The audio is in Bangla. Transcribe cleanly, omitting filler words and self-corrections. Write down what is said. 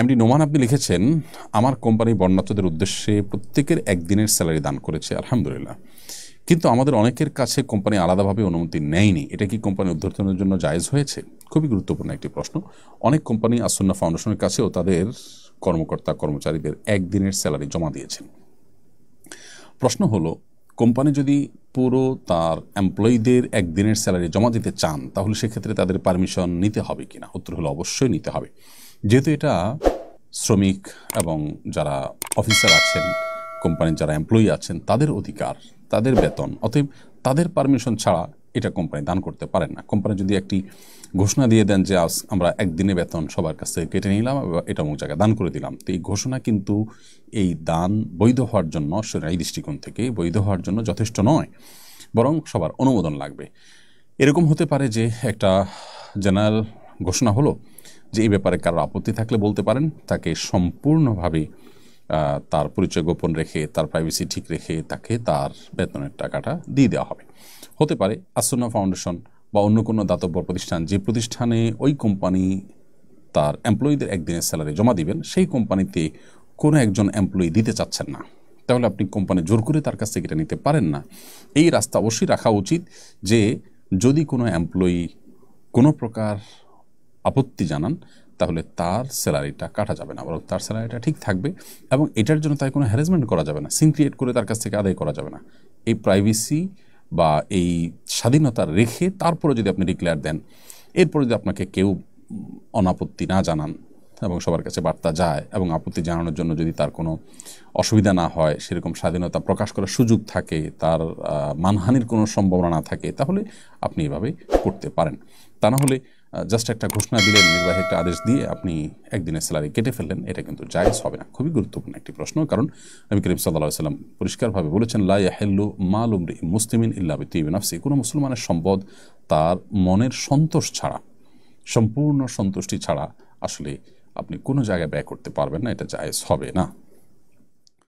এমডি নোমান আপনি লিখেছেন, আমার কোম্পানি বর্ণাঢ্যদের উদ্দেশ্যে প্রত্যেকের একদিনের স্যালারি দান করেছে, আলহামদুলিল্লাহ, কিন্তু আমাদের অনেকের কাছে কোম্পানি আলাদাভাবে অনুমতি নেয়নি। এটা কি কোম্পানি উদ্বোধনের জন্য জায়েজ হয়েছে? খুবই গুরুত্বপূর্ণ একটি প্রশ্ন। অনেক কোম্পানি আসুন্নাহ ফাউন্ডেশনের কাছেও তাদের কর্মকর্তা কর্মচারীদের একদিনের স্যালারি জমা দিয়েছেন। প্রশ্ন হলো, কোম্পানি যদি পুরো তার এমপ্লয়ীদের একদিনের স্যালারি জমা দিতে চান তাহলে সেক্ষেত্রে তাদের পারমিশন নিতে হবে কিনা? উত্তর হলো অবশ্যই নিতে হবে, যেহেতু এটা শ্রমিক এবং যারা অফিসার আছেন, কোম্পানির যারা এমপ্লয়ি আছেন, তাদের অধিকার, তাদের বেতন, অতএব তাদের পারমিশন ছাড়া এটা কোম্পানি দান করতে পারেন না। কোম্পানি যদি একটি ঘোষণা দিয়ে দেন যে আজ আমরা একদিনে বেতন সবার কাছ থেকে কেটে নিলাম, এটা অমুক জায়গায় দান করে দিলাম, তো এই ঘোষণা কিন্তু এই দান বৈধ হওয়ার জন্য, শরীয়ী দৃষ্টিকোণ থেকে বৈধ হওয়ার জন্য যথেষ্ট নয়, বরং সবার অনুমোদন লাগবে। এরকম হতে পারে যে একটা জেনারেল ঘোষণা হলো যে এই ব্যাপারে কারো আপত্তি থাকলে বলতে পারেন, তাকে সম্পূর্ণভাবে তার পরিচয় গোপন রেখে, তার প্রাইভেসি ঠিক রেখে তাকে তার বেতনের টাকাটা দিয়ে দেওয়া হবে। হতে পারে আসুন্নাহ ফাউন্ডেশন বা অন্য কোনো দাতব্য প্রতিষ্ঠান, যে প্রতিষ্ঠানে ওই কোম্পানি তার এমপ্লয়ীদের একদিনের স্যালারি জমা দিবেন, সেই কোম্পানিতে কোনো একজন এমপ্লয়ি দিতে চাচ্ছেন না, তাহলে আপনি কোম্পানি জোর করে তার কাছ থেকে এটা নিতে পারেন না। এই রাস্তা অবশ্যই রাখা উচিত যে যদি কোনো এমপ্লয়ি কোনো প্রকার আপত্তি জানান তাহলে তার স্যালারিটা কাটা যাবে না, বরং তার স্যালারিটা ঠিক থাকবে এবং এটার জন্য তাই কোনো হ্যারাসমেন্ট করা যাবে না, সিন ক্রিয়েট করে তার কাছ থেকে আদায় করা যাবে না। এই প্রাইভেসি বা এই স্বাধীনতা রেখে তারপরে যদি আপনি ডিক্লেয়ার দেন, এরপরে যদি আপনাকে কেউ অনাপত্তি না জানান এবং সবার কাছে বার্তা যায় এবং আপত্তি জানানোর জন্য যদি তার কোনো অসুবিধা না হয়, সেরকম স্বাধীনতা প্রকাশ করার সুযোগ থাকে, তার মানহানির কোনো সম্ভাবনা না থাকে, তাহলে আপনি এভাবে করতে পারেন। তা না হলে জাস্ট একটা ঘোষণা দিলেন, নির্বাহী একটা আদেশ দিয়ে আপনি একদিনের স্যালারি কেটে ফেললেন, এটা কিন্তু জায়েজ হবে না। খুবই গুরুত্বপূর্ণ একটি প্রশ্ন, কারণ নবী করিম সাল্লাল্লাহু আলাইহি ওয়াসাল্লাম পরিষ্কারভাবে বলেছেন, লা ইয়াহিল্লু মালু ইমরিইন মুসলিমিন ইল্লা বিতিয়্যিবি নাফসি, কোনো মুসলমানের সম্পদ তার মনের সন্তোষ ছাড়া, সম্পূর্ণ সন্তুষ্টি ছাড়া আসলে আপনি কোনো জায়গায় ব্যয় করতে পারবেন না, এটা জায়েজ হবে না।